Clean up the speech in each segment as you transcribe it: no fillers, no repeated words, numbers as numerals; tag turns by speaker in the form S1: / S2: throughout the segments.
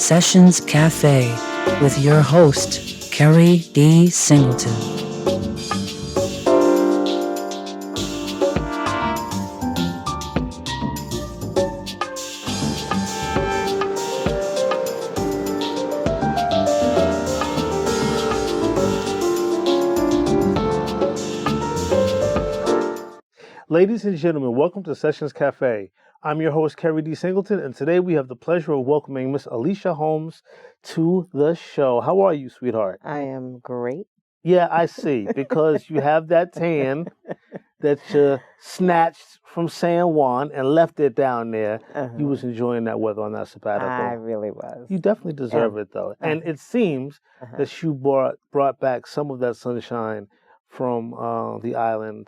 S1: Sessions Cafe with your host, Keri D. Singleton.
S2: Ladies and gentlemen, welcome to Sessions Cafe. I'm your host, Keri D. Singleton, and today we have the pleasure of welcoming Miss Alicia Holmes to the show. How are you, sweetheart?
S3: I am great.
S2: Yeah, I see, because you have that tan that you snatched from San Juan and left it down there. You was enjoying that weather on that sabbatical.
S3: I really was.
S2: You definitely deserve it, though. And it seems that you brought back some of that sunshine from the island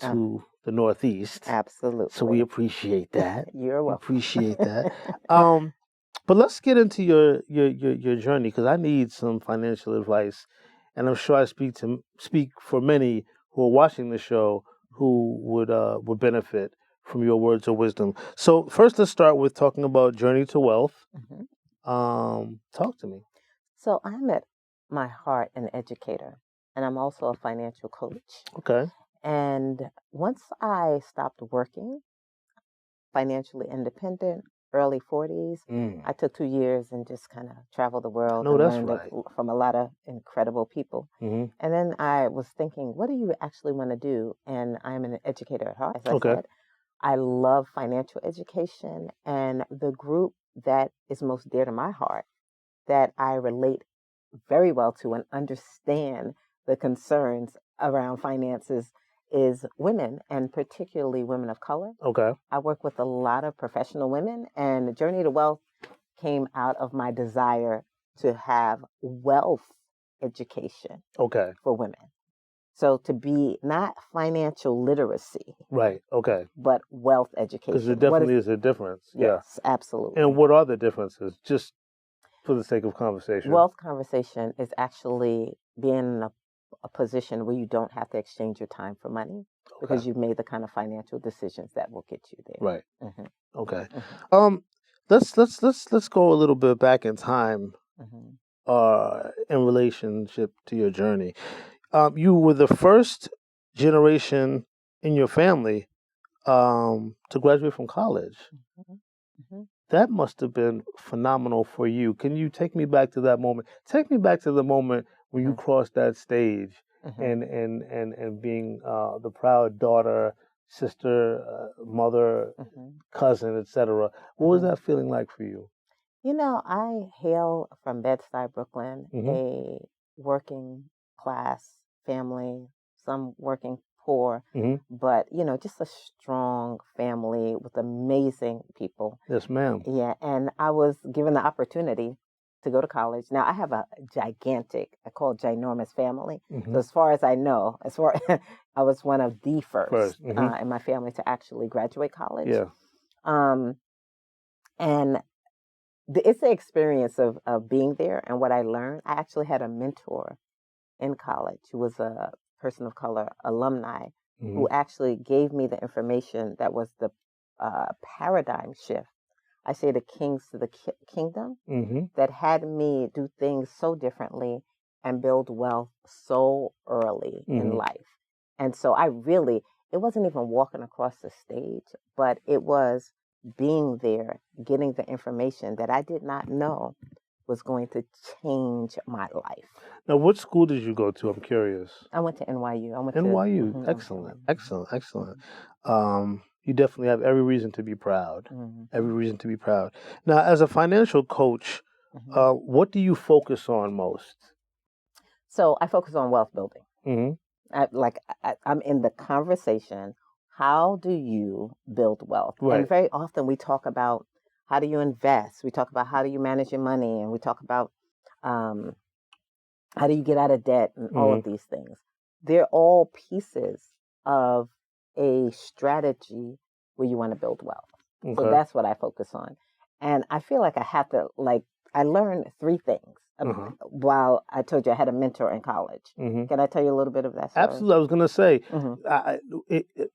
S2: to the Northeast.
S3: Absolutely.
S2: So we appreciate that.
S3: You're welcome.
S2: Appreciate that. But let's get into your journey, because I need some financial advice, and I'm sure I speak for many who are watching the show who would benefit from your words of wisdom. So first, let's start with talking about Journey to Wealth. Talk to me.
S3: So I'm at my heart an educator, and I'm also a financial coach.
S2: Okay.
S3: And once I stopped working, financially independent, early 40s, I took 2 years and just kind of traveled the world and learned from a lot of incredible people. And then I was thinking, what do you actually want to do? And I'm an educator at heart, as I said. I love financial education, and the group that is most dear to my heart, that I relate very well to and understand the concerns around finances, is women, and particularly women of color.
S2: Okay.
S3: I work with a lot of professional women, and Journey to Wealth came out of my desire to have wealth education for women. So to be not financial literacy.
S2: Right. Okay.
S3: But wealth education.
S2: Because there definitely is a difference.
S3: Yes, absolutely.
S2: And what are the differences? Just for the sake of conversation.
S3: Wealth conversation is actually being in a position where you don't have to exchange your time for money, because you've made the kind of financial decisions that will get you there.
S2: Right. Okay. Let's go a little bit back in time in relationship to your journey. You were the first generation in your family to graduate from college. That must have been phenomenal for you. Can you take me back to that moment? Take me back to the moment when you crossed that stage and being the proud daughter, sister, mother, cousin, etc. What was that feeling like for you?
S3: You know, I hail from Bed-Stuy, Brooklyn, a working class family, some working poor, but, you know, just a strong family with amazing people.
S2: Yes, ma'am.
S3: Yeah, and I was given the opportunity to go to college. Now, I have a gigantic, I call it ginormous family. So as far as I know, I was one of the first in my family to actually graduate college.
S2: Yeah.
S3: And it's the experience of being there and what I learned. I actually had a mentor in college who was a person of color alumni who actually gave me the information that was the paradigm shift. I say the kings to the kingdom that had me do things so differently and build wealth so early in life. And so it wasn't even walking across the stage, but it was being there, getting the information that I did not know was going to change my life.
S2: Now, what school did you go to? I'm curious.
S3: I went to NYU.
S2: NYU. Excellent. You definitely have every reason to be proud. Every reason to be proud. Now, as a financial coach, what do you focus on most?
S3: So I focus on wealth building. I'm in the conversation. How do you build wealth?
S2: Right.
S3: And very often we talk about how do you invest? We talk about how do you manage your money? And we talk about how do you get out of debt and all of these things. They're all pieces of a strategy where you want to build wealth. So that's what I focus on. And I feel like I have to, I learned 3 things while I told you I had a mentor in college. Can I tell you a little bit of that story?
S2: Absolutely. I was going to say,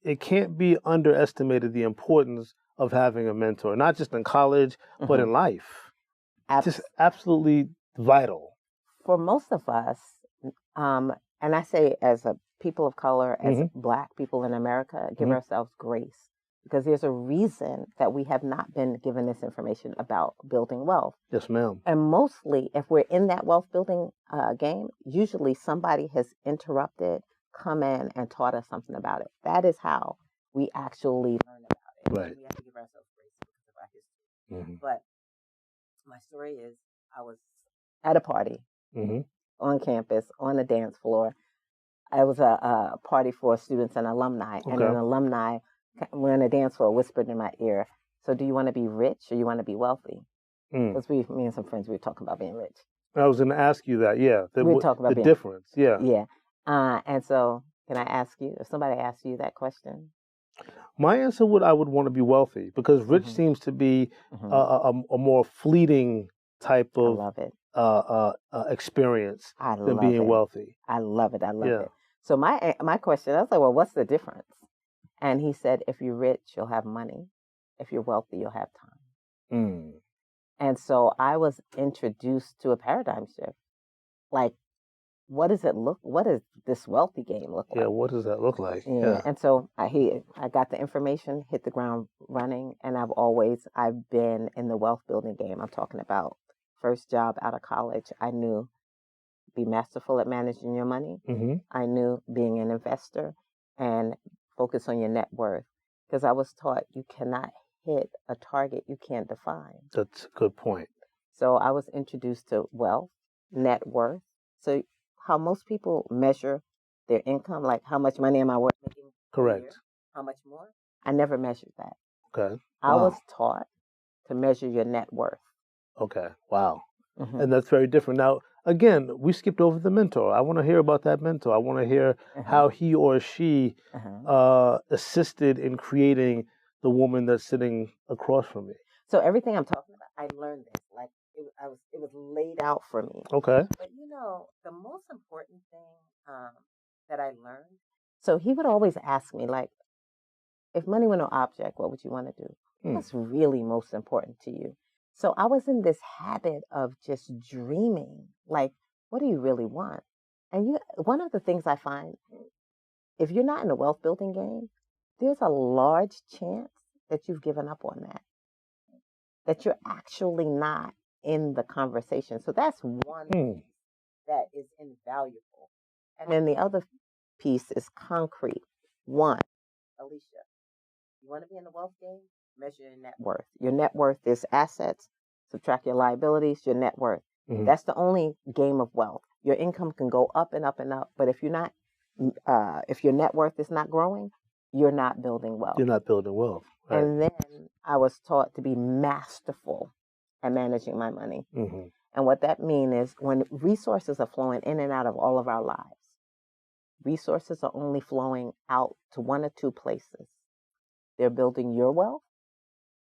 S2: it can't be underestimated the importance of having a mentor, not just in college, but in life. just absolutely vital.
S3: For most of us, and I say as a people of color, as Black people in America, give ourselves grace, because there's a reason that we have not been given this information about building wealth.
S2: Yes, ma'am.
S3: And mostly, if we're in that wealth building game, usually somebody has interrupted, come in, and taught us something about it. That is how we actually learn about it.
S2: Right.
S3: We have to give ourselves grace because of our history. But my story is, I was at a party on campus, on the dance floor. It was a party for students and alumni, and an alumni, we're on the dance floor, whispered in my ear, "So do you want to be rich or you want to be wealthy?" Because me and some friends, we were talking about being rich.
S2: I was going to ask you that, yeah.
S3: We were talking about
S2: the difference, yeah.
S3: Yeah. And so, can I ask you, if somebody asks you that question?
S2: My answer I would want to be wealthy, because rich seems to be a more fleeting type of experience than being wealthy.
S3: I love it. I love it. So my question, I was like, well, what's the difference? And he said, if you're rich, you'll have money. If you're wealthy, you'll have time. And so I was introduced to a paradigm shift. Like, what does this wealthy game look like?
S2: Yeah, what does that look like?
S3: Yeah. And so I got the information, hit the ground running, and I've been in the wealth building game. I'm talking about first job out of college. I knew be masterful at managing your money. I knew being an investor and focus on your net worth, because I was taught you cannot hit a target you can't define.
S2: That's a good point.
S3: So I was introduced to wealth, net worth. So how most people measure their income, like how much money am I worth making?
S2: Correct.
S3: How much more? I never measured that.
S2: Okay.
S3: I was taught to measure your net worth.
S2: Okay. Wow. And that's very different. Now, again, we skipped over the mentor. I want to hear about that mentor. I want to hear how he or she assisted in creating the woman that's sitting across from me.
S3: So everything I'm talking about, I learned this. Like it was laid out for me.
S2: Okay.
S3: But the most important thing that I learned. So he would always ask me, like, if money were no object, what would you want to do? What's really most important to you? So I was in this habit of just dreaming, like, what do you really want? And one of the things I find, if you're not in the wealth building game, there's a large chance that you've given up on that you're actually not in the conversation. So that's one piece that is invaluable. And then the other piece is concrete. One, Alicia, you want to be in the wealth game? Measure your net worth. Your net worth is assets. Subtract your liabilities, your net worth. That's the only game of wealth. Your income can go up and up and up, but if your net worth is not growing, you're not building wealth.
S2: You're not building wealth. Right.
S3: And then I was taught to be masterful at managing my money. And what that means is when resources are flowing in and out of all of our lives, resources are only flowing out to one or two places. They're building your wealth,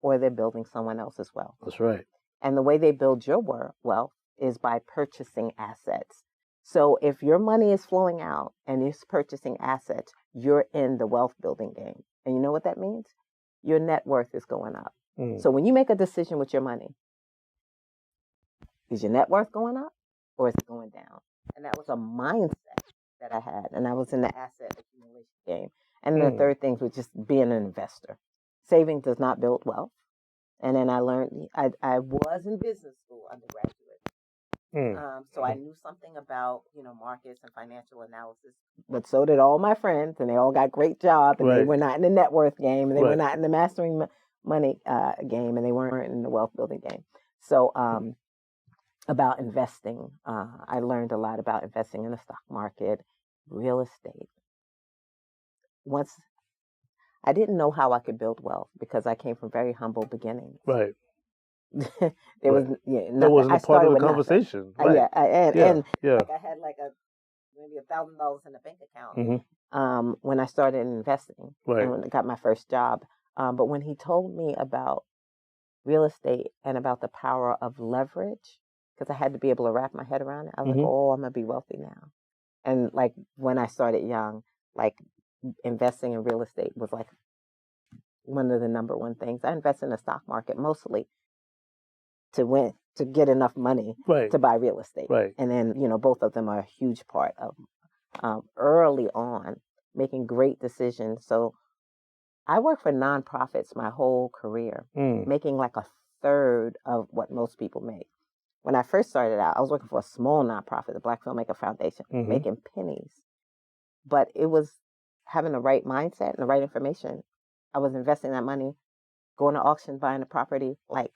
S3: or they're building someone else's wealth.
S2: That's right.
S3: And the way they build your wealth is by purchasing assets. So if your money is flowing out and you're purchasing assets, you're in the wealth building game. And you know what that means? Your net worth is going up. So when you make a decision with your money, is your net worth going up or is it going down? And that was a mindset that I had. And I was in the asset accumulation game. And then the third thing was just being an investor. Saving does not build wealth. And then I learned, I was in business school undergraduate. So I knew something about, markets and financial analysis. But so did all my friends, and they all got great jobs, and they were not in the net worth game, and they were not in the mastering money game, and they weren't in the wealth building game. So about investing, I learned a lot about investing in the stock market, real estate. Once I didn't know how I could build wealth because I came from very humble beginnings.
S2: Right.
S3: That
S2: wasn't a part of the conversation.
S3: Right.
S2: Like I had
S3: maybe $1,000 in a bank account when I started investing and when I got my first job. But when he told me about real estate and about the power of leverage, because I had to be able to wrap my head around it, I was like, oh, I'm gonna be wealthy now. And like when I started young, like investing in real estate was like one of the number one things. I invest in the stock market mostly to get enough money
S2: Right.
S3: to buy real estate.
S2: Right.
S3: And then, both of them are a huge part of early on making great decisions. So I worked for nonprofits my whole career, making like a third of what most people make. When I first started out, I was working for a small nonprofit, the Black Filmmaker Foundation, making pennies. But it was having the right mindset and the right information. I was investing that money, going to auction, buying the property, I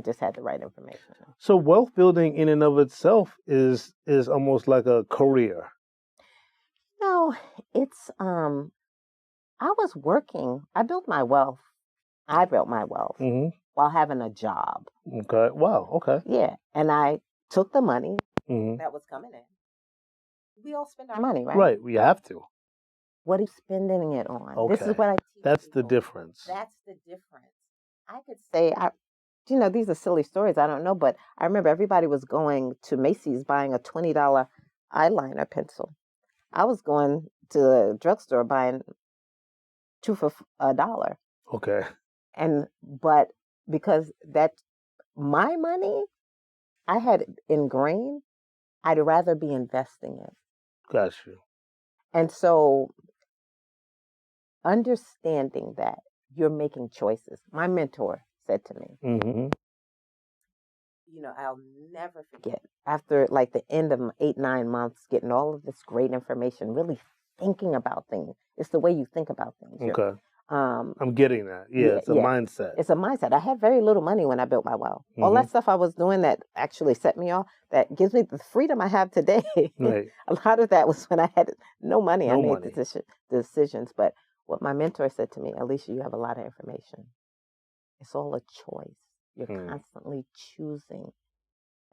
S3: just had the right information.
S2: So wealth building in and of itself is almost like a career.
S3: No, it's I was working. I built my wealth. While having a job.
S2: Okay. Wow. Okay.
S3: Yeah, and I took the money that was coming in. We all spend our money, right?
S2: Right. We have to.
S3: What are you spending it on?
S2: Okay.
S3: This is what I teach.
S2: That's the difference.
S3: That's the difference. I could say, these are silly stories. I don't know, but I remember everybody was going to Macy's buying a $20 eyeliner pencil. I was going to the drugstore buying 2 for $1.
S2: Okay.
S3: But because that's my money, I had ingrained, I'd rather be investing it.
S2: Got you.
S3: And so understanding that you're making choices. My mentor said to me, I'll never forget, after like the end of 8-9 months, getting all of this great information, really thinking about things. It's the way you think about things.
S2: Okay. I'm getting that. Yeah, it's a mindset.
S3: It's a mindset. I had very little money when I built my wealth. All that stuff I was doing that actually set me off, that gives me the freedom I have today.
S2: Right.
S3: A lot of that was when I had no money. I made decisions. But what my mentor said to me, Alicia, you have a lot of information. It's all a choice. You're constantly choosing.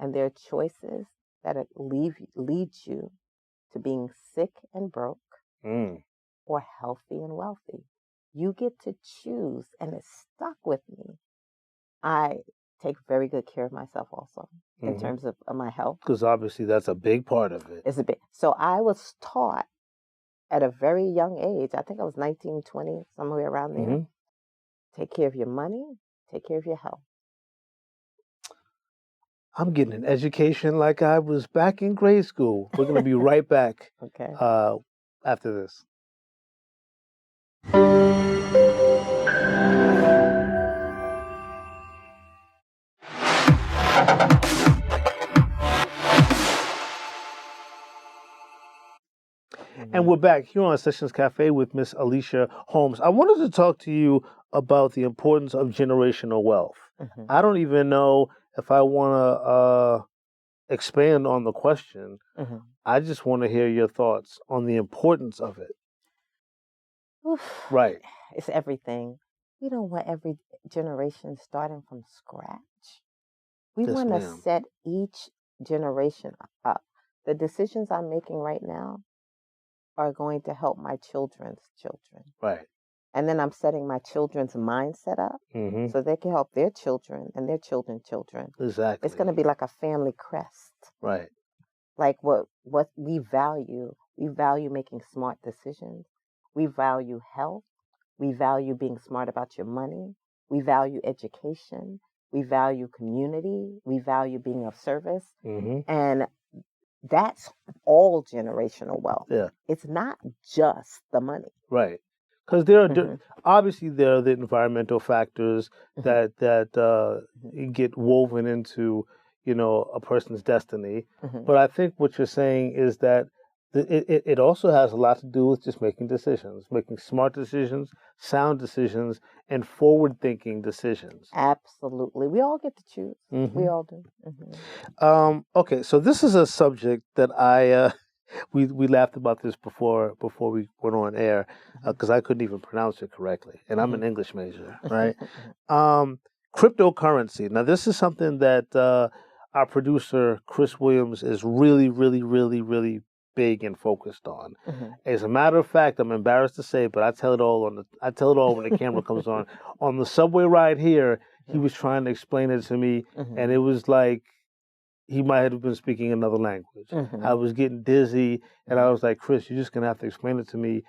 S3: And there are choices that lead you to being sick and broke or healthy and wealthy. You get to choose, and it stuck with me. I take very good care of myself also in terms of my health.
S2: Because obviously that's a big part of it.
S3: It's a big. So I was taught at a very young age, I think I was 19, 20, somewhere around there, take care of your money, take care of your health.
S2: I'm getting an education like I was back in grade school. We're going to be right back after this. And we're back here on Sessions Cafe with Miss Alicia Holmes. I wanted to talk to you about the importance of generational wealth. I don't even know if I want to expand on the question. I just want to hear your thoughts on the importance of it.
S3: Oof.
S2: Right.
S3: It's everything. We don't want every generation starting from scratch. We want to set each generation up. The decisions I'm making right now are going to help my children's children.
S2: Right.
S3: And then I'm setting my children's mindset up so they can help their children and their children's children.
S2: Exactly.
S3: It's going to be like a family crest.
S2: Right.
S3: Like what we value. We value making smart decisions. We value health. We value being smart about your money. We value education. We value community. We value being of service. And that's all generational wealth. Yeah. It's not just the money.
S2: Right. Because there are obviously there are the environmental factors that get woven into a person's destiny. But I think what you're saying is that it also has a lot to do with just making decisions, making smart decisions, sound decisions, and forward-thinking decisions.
S3: Absolutely. We all get to choose. We all do.
S2: Okay, so this is a subject that we laughed about this before we went on air because I couldn't even pronounce it correctly, and I'm an English major, right? Cryptocurrency. Now, this is something that our producer Chris Williams is really, really, really, really big and focused on. As a matter of fact, I'm embarrassed to say, but I tell it all when the camera comes on. On the subway ride here, he was trying to explain it to me, and it was like he might have been speaking another language. I was getting dizzy, and I was like, Chris, you're just going to have to explain it to me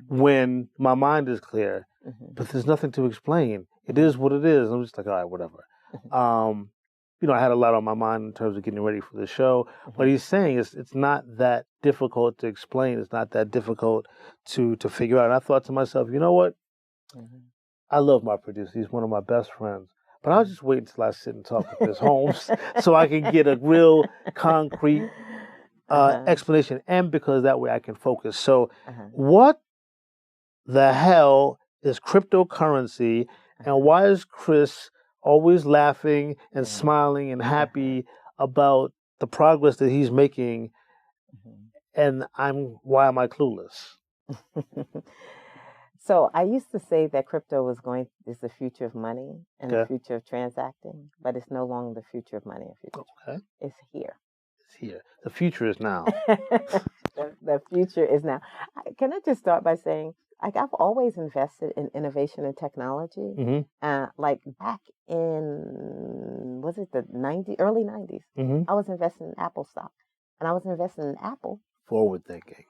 S2: when my mind is clear. But there's nothing to explain. It is what it is. I'm just like, all right, whatever. I had a lot on my mind in terms of getting ready for the show. What he's saying is it's not that difficult to explain. It's not that difficult to figure out. And I thought to myself, you know what? I love my producer. He's one of my best friends. But I'll just wait until I sit and talk with Ms. Holmes so I can get a real concrete explanation. And because that way I can focus. So what the hell is cryptocurrency? And why is Chris always laughing and smiling and happy about the progress that he's making? And why am I clueless?
S3: So I used to say that crypto is the future of money and the future of transacting, but it's no longer the future of money and future.
S2: Okay.
S3: It's here.
S2: It's here. The future is now.
S3: The future is now. Can I just start by saying, like, I've always invested in innovation and technology. Like back in, was it the early 90s? I was investing in Apple stock, and I was investing in Apple.
S2: Forward thinking.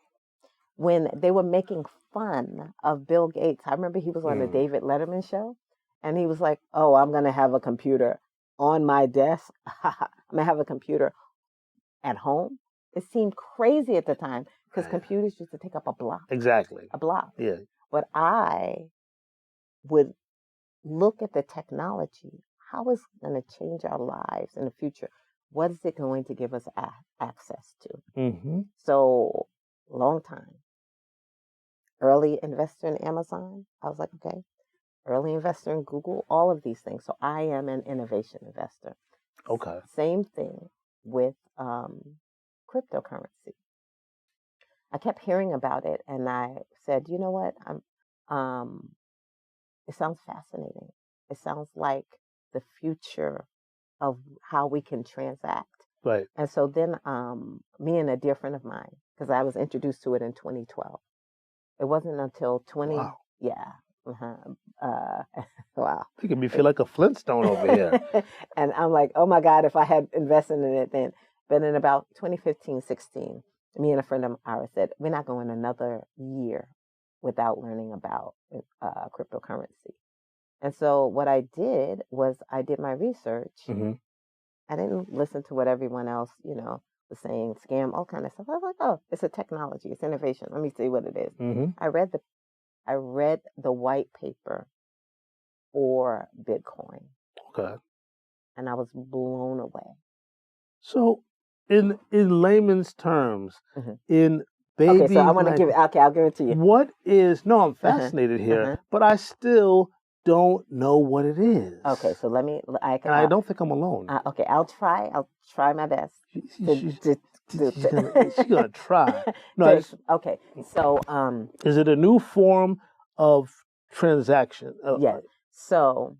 S3: When they were making fun of Bill Gates. I remember he was on the David Letterman show, and he was like, "Oh, I'm going to have a computer on my desk. I'm going to have a computer at home." It seemed crazy at the time because computers used to take up a block.
S2: Exactly.
S3: A block.
S2: Yeah.
S3: But I would look at the technology. How is it going to change our lives in the future? What is it going to give us access to? So, long time. Early investor in Amazon. I was like, okay. Early investor in Google. All of these things. So I am an innovation investor.
S2: Okay.
S3: Same thing with cryptocurrency. I kept hearing about it, and I said, you know what? It sounds fascinating. It sounds like the future of how we can transact.
S2: Right.
S3: And so then me and a dear friend of mine, because I was introduced to it in 2012. It wasn't until
S2: Wow.
S3: Yeah. Wow.
S2: Making me feel like a Flintstone over here.
S3: And I'm like, oh my God, if I had invested in it then. But in about 2015, 16, me and a friend of ours said, we're not going another year without learning about cryptocurrency. And so what I did was I did my research. I didn't listen to what everyone else, was saying, scam, all kind of stuff. I was like, oh, it's a technology, it's innovation. Let me see what it is. I read the white paper for Bitcoin. Okay. And I was blown away.
S2: So in layman's terms, in baby...
S3: Okay, so I want to give it, I'll give it to you.
S2: What is... No, I'm fascinated here, but I still don't know what it is.
S3: Okay, so let me...
S2: I don't think I'm alone.
S3: Okay, I'll try my best.
S2: She's gonna try. No,
S3: okay, so...
S2: is it a new form of transaction?
S3: Yes. So,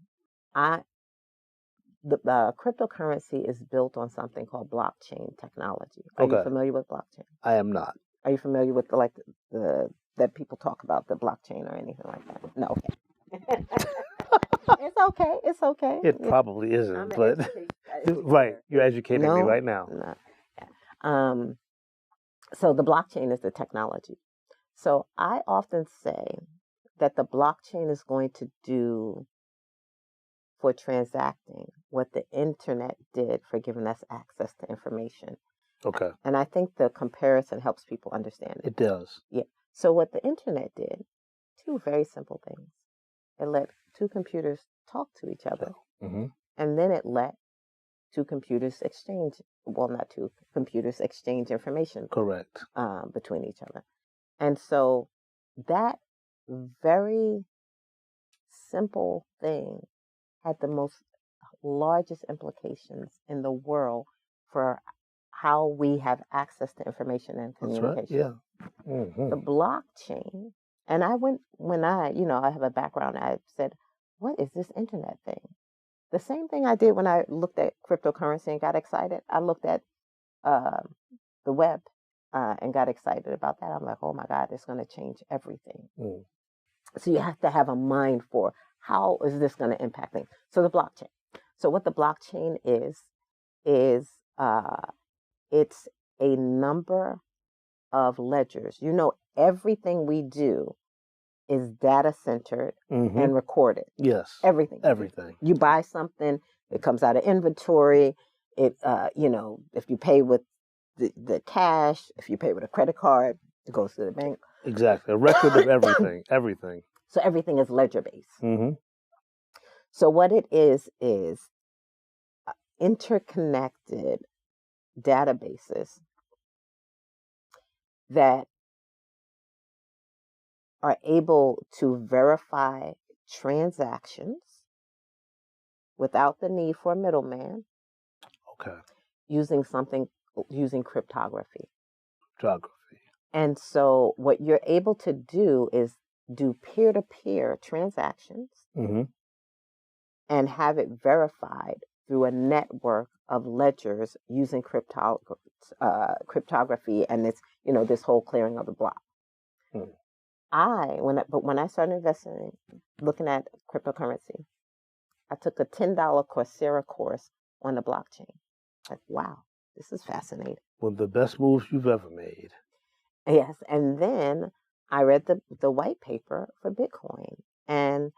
S3: the cryptocurrency is built on something called blockchain technology. Are you familiar with blockchain?
S2: I am not.
S3: Are you familiar with that people talk about the blockchain or anything like that? No. Okay. It's okay. It's okay.
S2: It probably isn't, but right, you're educating me right now.
S3: No. Yeah. So the blockchain is the technology. So I often say that the blockchain is going to do for transacting what the internet did for giving us access to information.
S2: Okay.
S3: And I think the comparison helps people understand it.
S2: It does.
S3: Yeah. So what the internet did, two very simple things. It let two computers talk to each other. And then it let two computers exchange, well, not two computers exchange information.
S2: Correct.
S3: Between each other. And so that very simple thing had the most largest implications in the world for how we have access to information and communication.
S2: That's right. Yeah.
S3: The blockchain, and when I have a background, I said, what is this internet thing? The same thing I did when I looked at cryptocurrency and got excited. I looked at the web and got excited about that. I'm like, oh my God, it's going to change everything. So you have to have a mind for how is this going to impact things. So the blockchain. So what the blockchain is it's a number of ledgers. Everything we do is data centered and recorded.
S2: Yes.
S3: Everything.
S2: Everything.
S3: You buy something, It comes out of inventory. It, if you pay with the cash, if you pay with a credit card, it goes to the bank.
S2: Exactly. A record of everything. Everything.
S3: So everything is ledger-based.
S2: Mm-hmm.
S3: So what it is interconnected databases that are able to verify transactions without the need for a middleman.
S2: Okay.
S3: Using cryptography.
S2: Cryptography.
S3: And so what you're able to do is do peer-to-peer transactions
S2: Mm-hmm.
S3: and have it verified through a network of ledgers using cryptography and this whole clearing of the block.
S2: Mm.
S3: When I started investing, looking at cryptocurrency, I took a $10 Coursera course on the blockchain. Like, wow, this is fascinating.
S2: One of the best moves you've ever made.
S3: Yes, and then I read the white paper for Bitcoin, and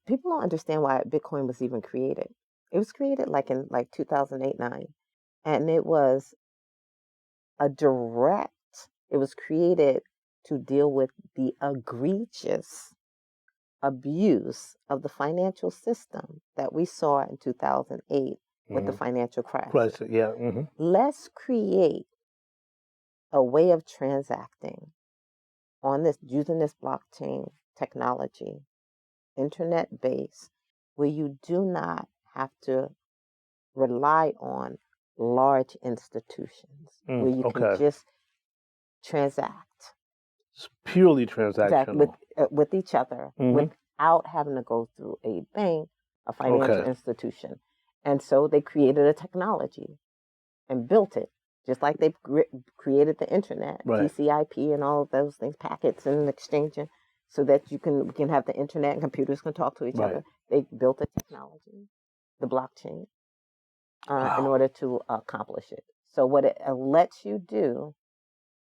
S3: people don't understand why Bitcoin was even created. It was created in 2008-9, and it was it was created to deal with the egregious abuse of the financial system that we saw in 2008 with the financial crash.
S2: Yeah. Mm-hmm.
S3: Let's create a way of transacting using this blockchain technology, internet based, where you do not have to rely on large institutions, where you can just transact.
S2: It's purely transactional.
S3: With each other, without having to go through a bank, a financial institution. And so they created a technology and built it, just like they created the internet, TCP and all of those things, packets and exchanging, so that we can have the internet and computers can talk to each other. They built a technology, the blockchain, in order to accomplish it. So what it lets you do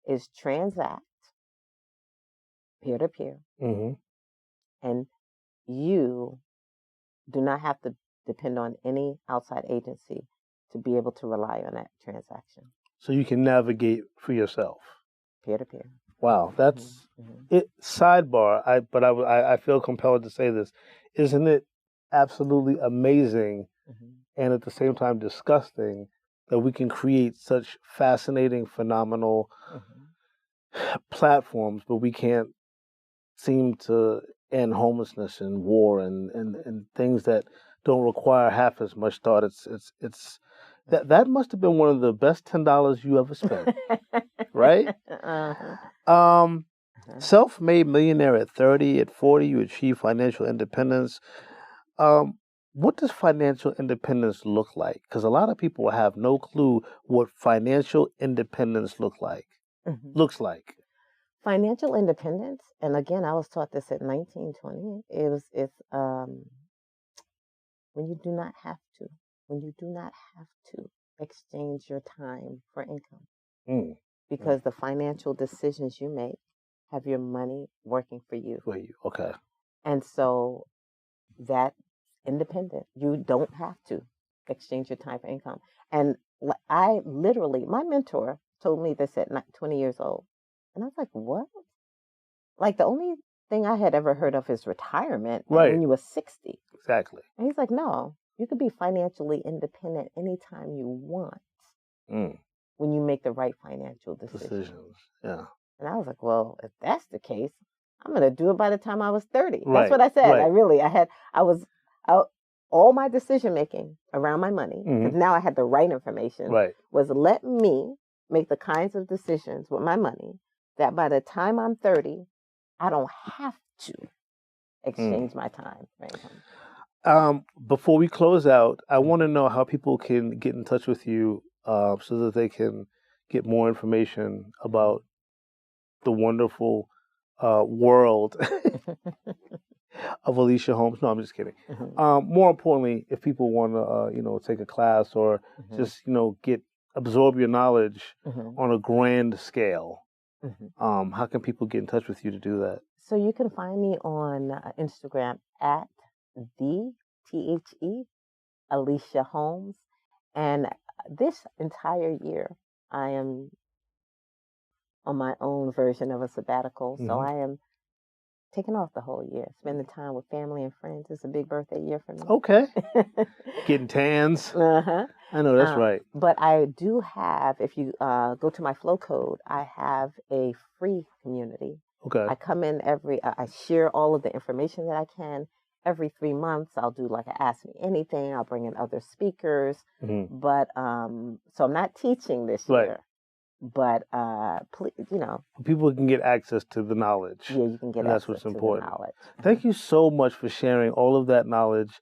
S3: is transact peer-to-peer, and you do not have to depend on any outside agency to be able to rely on that transaction.
S2: So you can navigate for yourself.
S3: Peer-to-peer.
S2: Wow, that's it. Sidebar, I feel compelled to say this. Isn't it absolutely amazing and at the same time disgusting that we can create such fascinating, phenomenal platforms, but we can't seem to end homelessness and war and things that don't require half as much thought. It's that must have been one of the best $10 you ever spent, right? Self-made millionaire at 30, at 40, you achieve financial independence. What does financial independence look like? Because a lot of people have no clue what financial independence looks like.
S3: Financial independence, and again, I was taught this at 19, 20. It's when you do not have to exchange your time for income, because the financial decisions you make have your money working for you.
S2: Okay.
S3: And so that's independent. You don't have to exchange your time for income. And my mentor told me this at 20 years old. And I was like, what? Like, the only thing I had ever heard of is retirement when you were 60.
S2: Exactly.
S3: And he's like, no, you could be financially independent anytime you want when you make the right financial decisions.
S2: Yeah.
S3: And I was like, well, if that's the case, I'm going to do it by the time I was 30. That's what I said. All my decision making around my money, because now I had the right information, was let me make the kinds of decisions with my money that by the time I'm 30, I don't have to exchange my time for income.
S2: Before we close out, I want to know how people can get in touch with you so that they can get more information about the wonderful world of Alicia Holmes. No, I'm just kidding. More importantly, if people want to, take a class or just, absorb your knowledge on a grand scale, how can people get in touch with you to do that?
S3: So you can find me on Instagram at the Alicia Holmes. And this entire year, I am on my own version of a sabbatical. So I am taking off the whole year, spending time with family and friends. It's a big birthday year for me.
S2: Okay. Getting tans.
S3: Uh-huh.
S2: I know, that's right.
S3: But I do have, if you go to my flow code, I have a free community.
S2: Okay.
S3: I come in I share all of the information that I can. Every 3 months, I'll do like a Ask Me Anything. I'll bring in other speakers. But, so I'm not teaching this year. But, please,
S2: people can get access to the knowledge.
S3: Yeah, you can get access to the knowledge.
S2: Thank you so much for sharing all of that knowledge,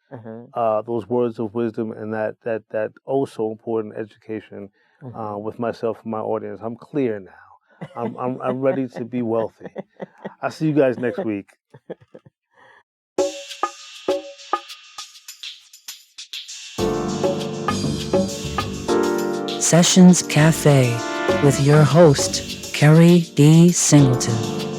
S2: those words of wisdom, and that oh so important education with myself and my audience. I'm clear now. I'm ready to be wealthy. I'll see you guys next week.
S1: Sessions Café with your host, Keri D. Singleton.